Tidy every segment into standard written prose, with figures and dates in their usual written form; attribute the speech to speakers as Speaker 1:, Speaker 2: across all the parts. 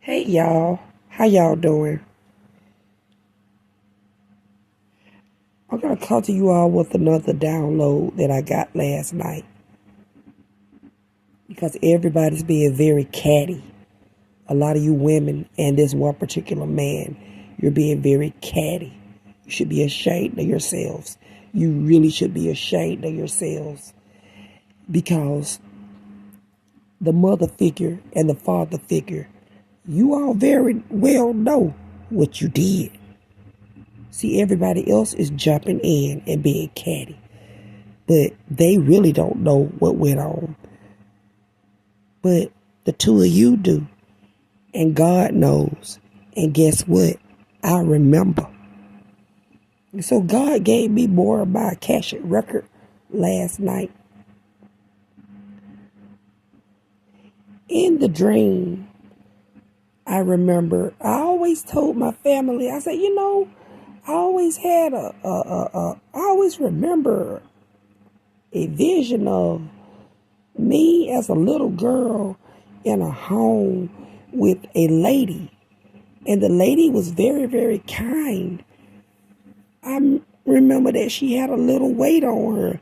Speaker 1: Hey y'all, how y'all doing? I'm gonna come to you all with another download that I got last night because everybody's being very catty. A lot of you women and this one particular man, you're being very catty. You should be ashamed of yourselves. You really should be ashamed of yourselves because the mother figure and the father figure, you all very well know what you did. See, everybody else is jumping in and being catty, but they really don't know what went on. But the two of you do, and God knows. And guess what? I remember. And so God gave me more of my Akashic record last night. In the dream, I remember, I always told my family, I said, I always had I always remember a vision of me as a little girl in a home with a lady. And the lady was very, very kind. I remember that she had a little weight on her.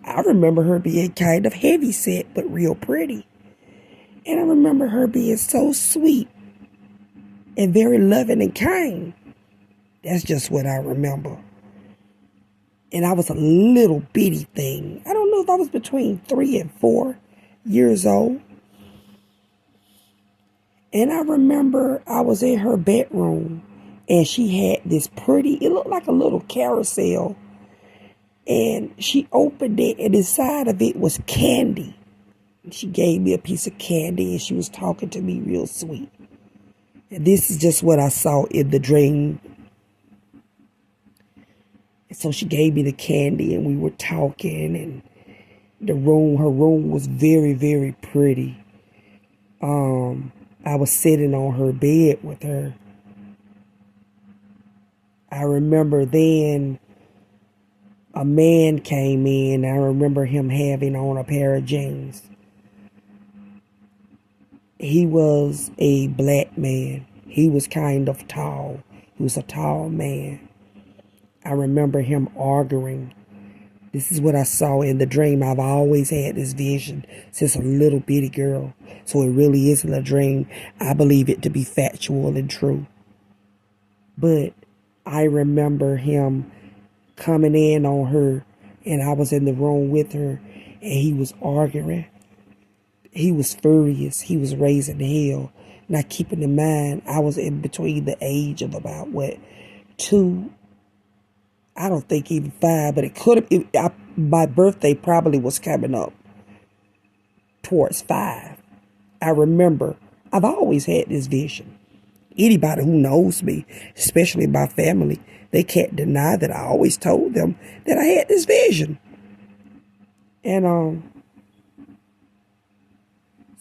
Speaker 1: I remember her being kind of heavy set, but real pretty. And I remember her being so sweet and very loving and kind. That's just what I remember. And I was a little bitty thing. I don't know if I was between 3 and 4 years old. And I remember I was in her bedroom and she had this pretty, it looked like a little carousel. And she opened it and inside of it was candy. She gave me a piece of candy and she was talking to me real sweet. And this is just what I saw in the dream. And so she gave me the candy and we were talking, and her room was very, very pretty. I was sitting on her bed with her. I remember then a man came in. I remember him having on a pair of jeans. He was a black man. He was kind of tall. He was a tall man. I remember him arguing. This is what I saw in the dream. I've always had this vision since a little bitty girl. So it really isn't a dream. I believe it to be factual and true. But I remember him coming in on her, and I was in the room with her, and he was arguing. He was furious. He was raising hell. Now, keeping in mind, I was in between the age of about, 2, I don't think even 5, but it could have, my birthday probably was coming up towards 5. I remember, I've always had this vision. Anybody who knows me, especially my family, they can't deny that I always told them that I had this vision. And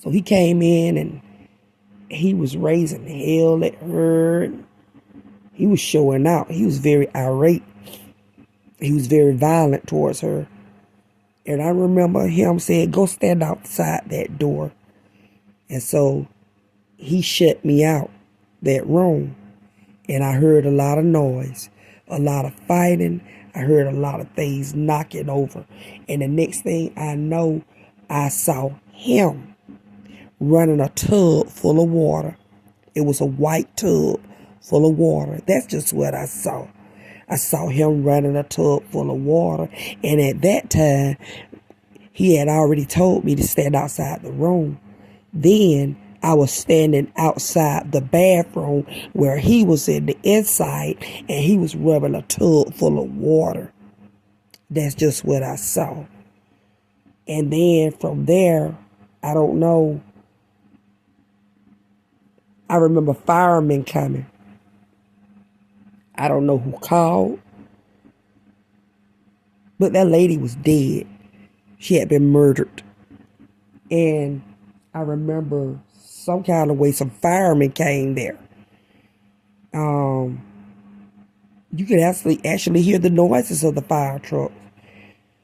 Speaker 1: so he came in and he was raising hell at her. He was showing out. He was very irate. He was very violent towards her. And I remember him saying, go stand outside that door. And so he shut me out that room. And I heard a lot of noise, a lot of fighting. I heard a lot of things knocking over. And the next thing I know, I saw him running a tub full of water. It was a white tub full of water. That's just what I saw. I saw him running a tub full of water. And at that time, he had already told me to stand outside the room. Then I was standing outside the bathroom where he was in the inside, and he was rubbing a tub full of water. That's just what I saw. And then from there, I don't know. I remember firemen coming. I don't know who called, but that lady was dead. She had been murdered. And I remember some kind of way some firemen came there. You could actually hear the noises of the fire trucks.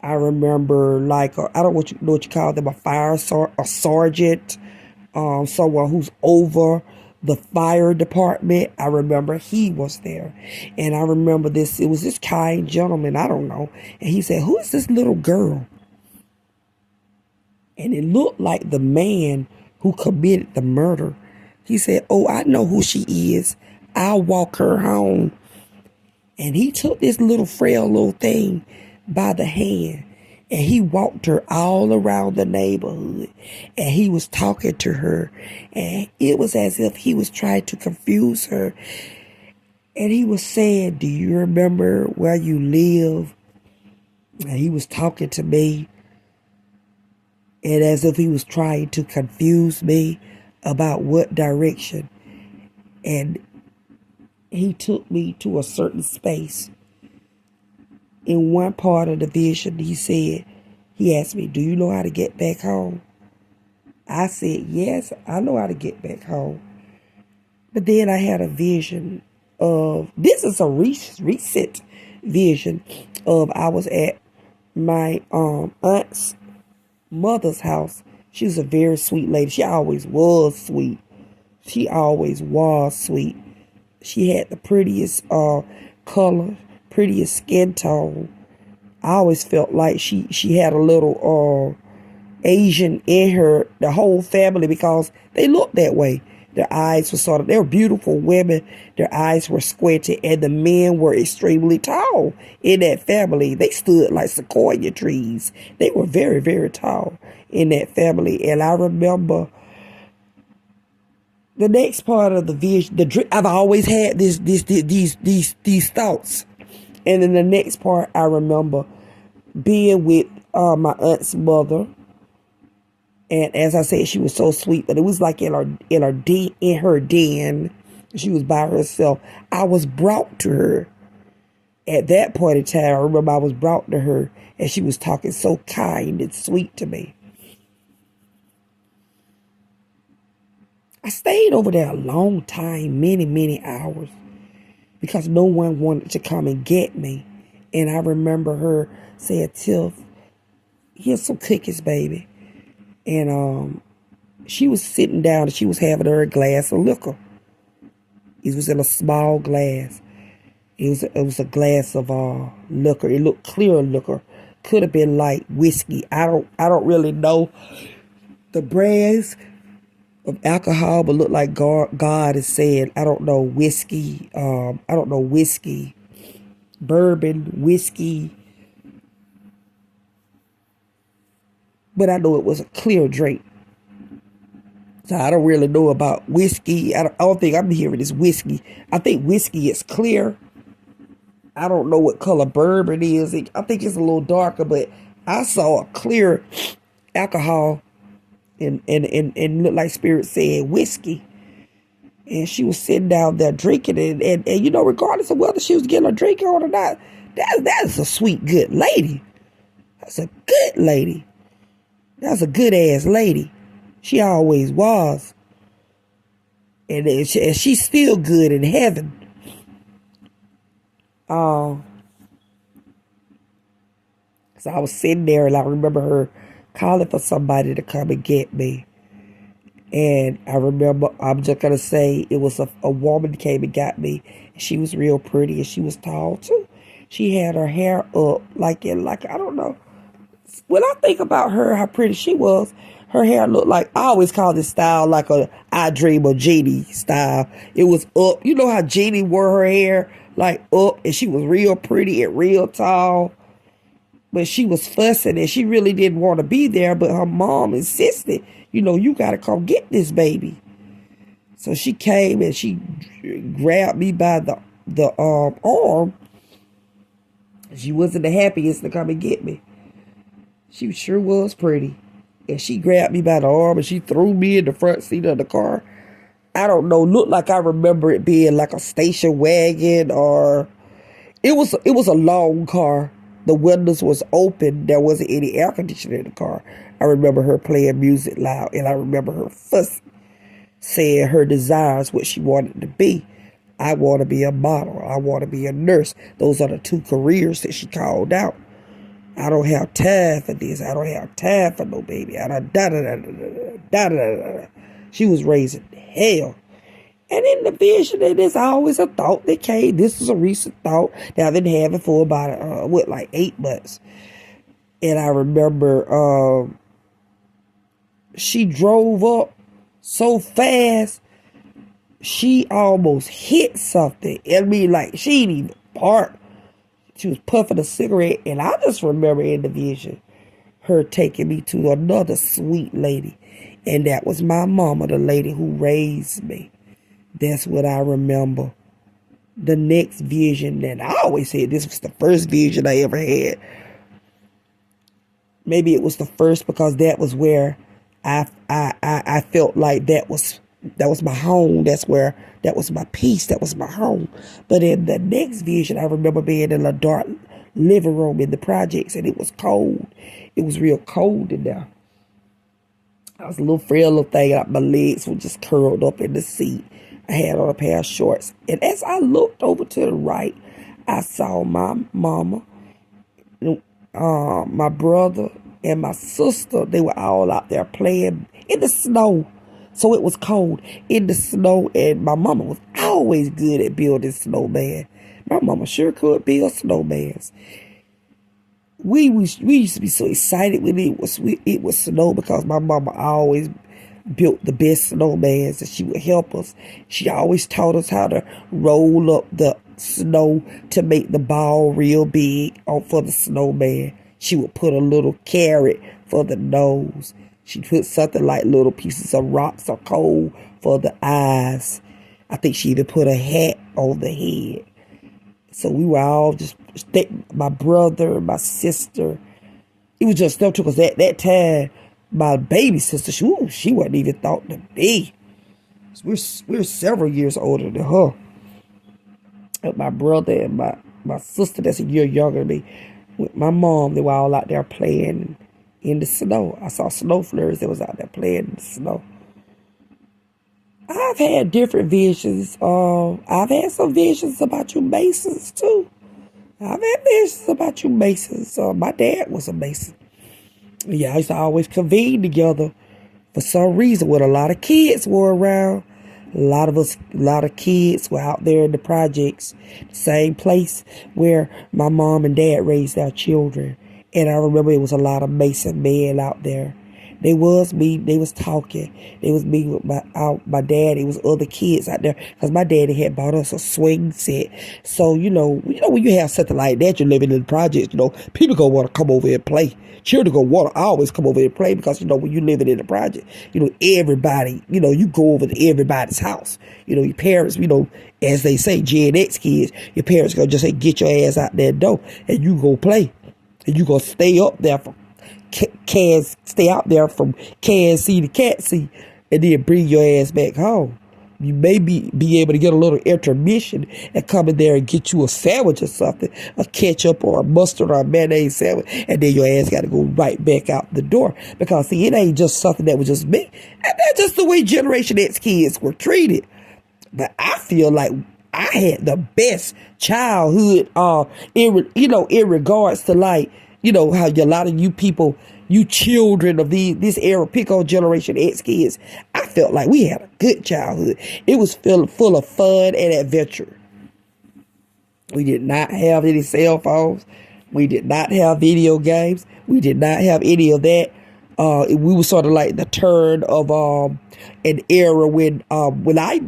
Speaker 1: I remember I don't know what you call them, a sergeant, someone who's over The fire department, I remember he was there. And I remember it was this kind gentleman, I don't know. And he said, "Who is this little girl?" And it looked like the man who committed the murder. He said, "Oh, I know who she is. I'll walk her home." And he took this little frail little thing by the hand, and he walked her all around the neighborhood, and he was talking to her, and it was as if he was trying to confuse her. And he was saying, "Do you remember where you live?" And he was talking to me, and as if he was trying to confuse me about what direction. And he took me to a certain space. In one part of the vision, he asked me, "Do you know how to get back home?" I said, "Yes, I know how to get back home." But then I had a vision this is a recent vision I was at my aunt's mother's house. She was a very sweet lady. She always was sweet. She always was sweet. She had the prettiest color, prettiest skin tone. I always felt like she had a little Asian in her, the whole family, because they looked that way. Their eyes were they were beautiful women. Their eyes were squinty, and the men were extremely tall in that family. They stood like sequoia trees. They were very, very tall in that family. And I remember the next part of the vision, I've always had these thoughts. And then the next part, I remember being with my aunt's mother. And as I said, she was so sweet, but it was like in her den. She was by herself. I was brought to her. At that point in time, I remember I was brought to her, and she was talking so kind and sweet to me. I stayed over there a long time, many, many hours, because no one wanted to come and get me. And I remember her saying, "Tiff, here's some cookies, baby." And she was sitting down and she was having her a glass of liquor. It was in a small glass. It was a glass of liquor. It looked clear liquor. Could have been like whiskey. I don't really know the brands of alcohol, but looked like God is saying, I don't know whiskey. I don't know whiskey, bourbon, whiskey. But I know it was a clear drink. So I don't really know about whiskey. I don't think I'm hearing this whiskey. I think whiskey is clear. I don't know what color bourbon is. I think it's a little darker, but I saw a clear alcohol and looked like Spirit said whiskey. And she was sitting down there drinking it. And you know, regardless of whether she was getting a drink on or not, that is a sweet, good lady. That's a good lady. That's a good-ass lady. She always was. And she's still good in heaven. So I was sitting there, and I remember her calling for somebody to come and get me. And I remember, I'm just going to say, it was a woman came and got me. She was real pretty, and she was tall, too. She had her hair up, I don't know. When I think about her, how pretty she was, her hair looked like, I always call this style like a I Dream of Jeannie style. It was up. You know how Jeannie wore her hair, like up, and she was real pretty and real tall. But she was fussing, and she really didn't want to be there, but her mom insisted, you got to come get this baby. So she came, and she grabbed me by the arm. She wasn't the happiest to come and get me. She sure was pretty. And she grabbed me by the arm and she threw me in the front seat of the car. I don't know, looked like I remember it being like a station wagon, or it was a long car. The windows was open. There wasn't any air conditioning in the car. I remember her playing music loud, and I remember her fussing, saying her desires, what she wanted to be. I want to be a model. I want to be a nurse. Those are the two careers that she called out. I don't have time for this. I don't have time for no baby. She was raising hell. And in the vision, it is always a thought that came. This is a recent thought that I've been having for about, like 8 months. And I remember she drove up so fast, she almost hit something. I mean, like, she didn't even park. She was puffing a cigarette. And I just remember in the vision, her taking me to another sweet lady. And that was my mama, the lady who raised me. That's what I remember. The next vision, and I always said this was the first vision I ever had. Maybe it was the first because that was where I felt like that was my home. That was my peace. That was my home. But in the next vision, I remember being in a dark living room in the projects, and it was cold. It was real cold in there. I was a little frail little thing. My legs were just curled up in the seat. I had on a pair of shorts. And as I looked over to the right, I saw my mama, my brother, and my sister. They were all out there playing in the snow. So it was cold in the snow. And my mama was always good at building snowman. My mama sure could build snowmans. We used to be so excited when it was snow because my mama always built the best snowmans and she would help us. She always taught us how to roll up the snow to make the ball real big for the snowman. She would put a little carrot for the nose. She put something like little pieces of rocks or coal for the eyes. I think she even put a hat on the head. So we were all just, my brother, my sister. It was just them two, because at that time, my baby sister, she wasn't even thought to be. We're several years older than her. And my brother and my sister, that's a year younger than me, with my mom, they were all out there playing in the snow. I saw snow flurries that was out there playing in the snow. I've had different visions. I've had some visions about you Masons too. I've had visions about you Masons. My dad was a Mason. Yeah, I used to always convene together for some reason when a lot of kids were around. A lot of kids were out there in the projects, the same place where my mom and dad raised our children. And I remember it was a lot of Mason men out there. They was talking. They was me with my daddy. It was other kids out there. Because my daddy had bought us a swing set. So, when you have something like that, you're living in the projects, people gonna want to come over and play. Children gonna want to always come over and play because, when you're living in the project, everybody, you go over to everybody's house. Your parents, as they say, Gen X kids, your parents gonna just say, get your ass out that door and you go play. And you gonna stay up there from stay out there from Kansas to Catsy and then bring your ass back home. You may be able to get a little intermission and come in there and get you a sandwich or something, a ketchup or a mustard or a mayonnaise sandwich, and then your ass got to go right back out the door. Because, see, it ain't just something that was just me. And that's just the way Generation X kids were treated. But I feel like I had the best childhood, in regards to, like, how a lot of you people, you children of this era, pick on Generation X kids. I felt like we had a good childhood. It was full of fun and adventure. We did not have any cell phones. We did not have video games. We did not have any of that. We were sort of like the turn of an era when I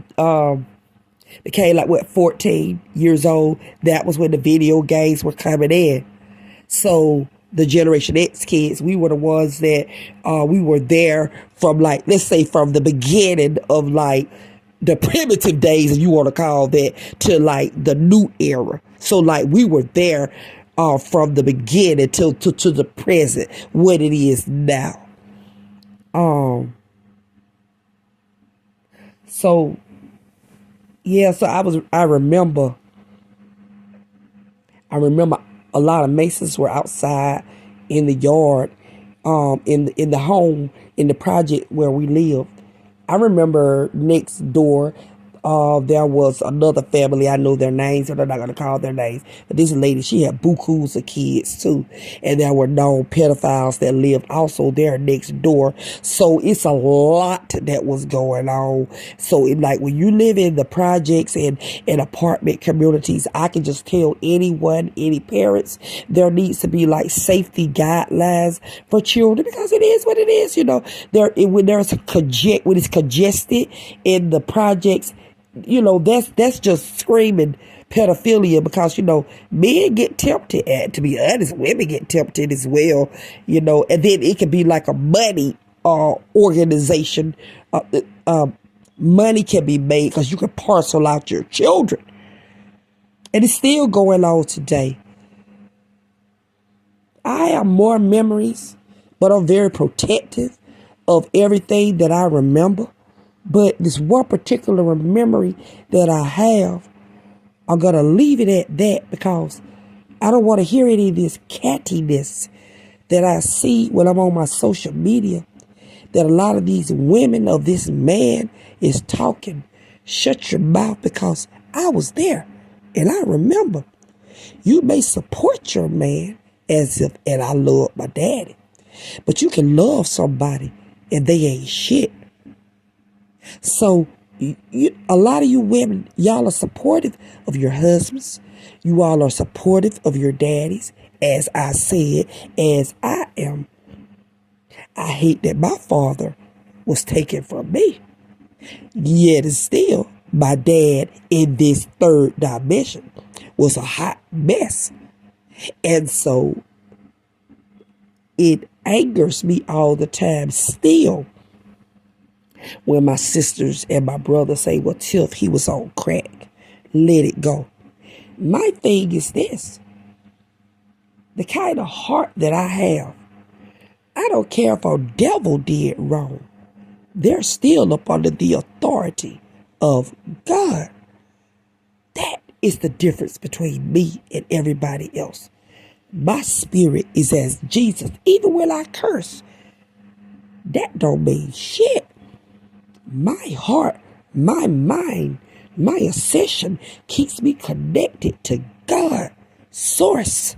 Speaker 1: became 14 years old. That was when the video games were coming in. So the Generation X kids, we were the ones that we were there from, let's say, from the beginning of the primitive days, if you want to call that, to the new era. So we were there from the beginning to the present, what it is now. So I remember a lot of Masons were outside in the yard, in the home, in the project where we lived. I remember next door, There was another family, I know their names, and I'm not going to call their names. But this lady, she had bukus of kids too. And there were known pedophiles that lived also there next door. So it's a lot that was going on. So like when you live in the projects and in apartment communities, I can just tell anyone, any parents, there needs to be like safety guidelines for children, because it is what it is. When it's congested in the projects, that's just screaming pedophilia, because men get tempted, and to be honest, women get tempted as well, and then it can be like a money organization. Money can be made because you can parcel out your children, and it's still going on today. I have more memories, but I'm very protective of everything that I remember. But this one particular memory that I have, I'm going to leave it at that, because I don't want to hear any of this cattiness that I see when I'm on my social media, that a lot of these women of this man is talking. Shut your mouth, because I was there and I remember. You may support your man and I love my daddy, but you can love somebody and they ain't shit. So a lot of you women, y'all are supportive of your husbands. You all are supportive of your daddies, as I said, as I am. I hate that my father was taken from me. Yet and still, my dad in this third dimension was a hot mess. And so it angers me all the time still when my sisters and my brother say, well, Tiff, he was on crack. Let it go. My thing is this. The kind of heart that I have, I don't care if a devil did wrong. They're still up under the authority of God. That is the difference between me and everybody else. My spirit is as Jesus. Even when I curse, that don't mean shit. My heart, my mind, my ascension keeps me connected to God, source.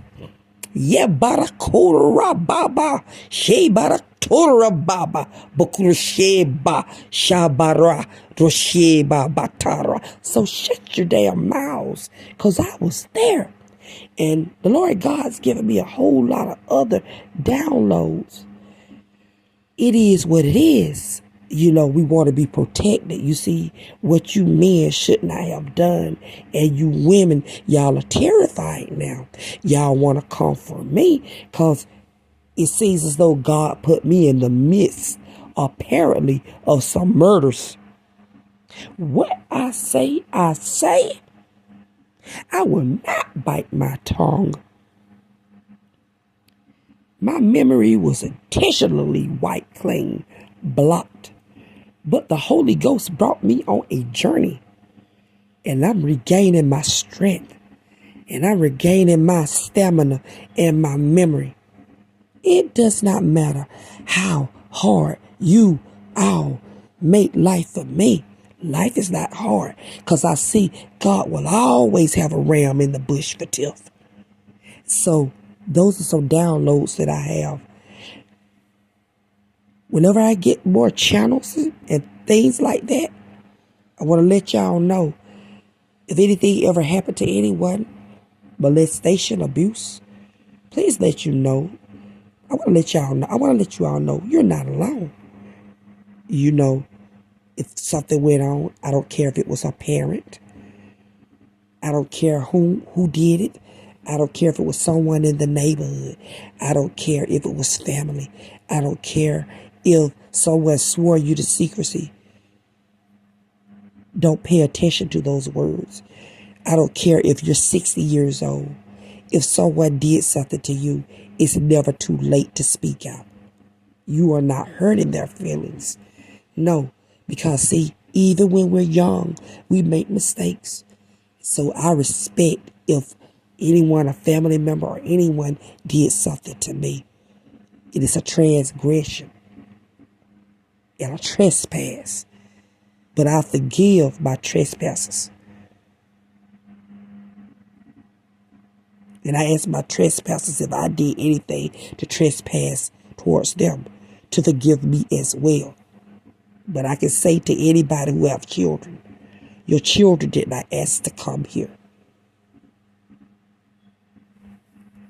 Speaker 1: Yeah, barakura baba, she baratura baba, bukusheba, shabara, rosheba batara. So shut your damn mouths, because I was there. And the Lord God's given me a whole lot of other downloads. It is what it is. We want to be protected. You see, what you men should not have done, and you women, y'all are terrified now. Y'all want to come for me, because it seems as though God put me in the midst, apparently, of some murders. What I say, I will not bite my tongue. My memory was intentionally wiped clean, blocked. But the Holy Ghost brought me on a journey, and I'm regaining my strength, and I'm regaining my stamina and my memory. It does not matter how hard you all make life for me. Life is not hard, because I see God will always have a ram in the bush for Tiff. So those are some downloads that I have. Whenever I get more channels and things like that, I want to let y'all know, if anything ever happened to anyone, molestation, abuse, please let you know. I want to let y'all know. I want to let you all know you're not alone. If something went on, I don't care if it was a parent. I don't care who did it. I don't care if it was someone in the neighborhood. I don't care if it was family. I don't care if someone swore you to secrecy. Don't pay attention to those words. I don't care if you're 60 years old. If someone did something to you, it's never too late to speak out. You are not hurting their feelings. No, because see, even when we're young, we make mistakes. So I respect if anyone, a family member or anyone, did something to me. It is a transgression and a trespass. but I forgive my trespasses. And I ask my trespassers, if I did anything to trespass towards them, to forgive me as well. But I can say to anybody who have children, your children did not ask to come here.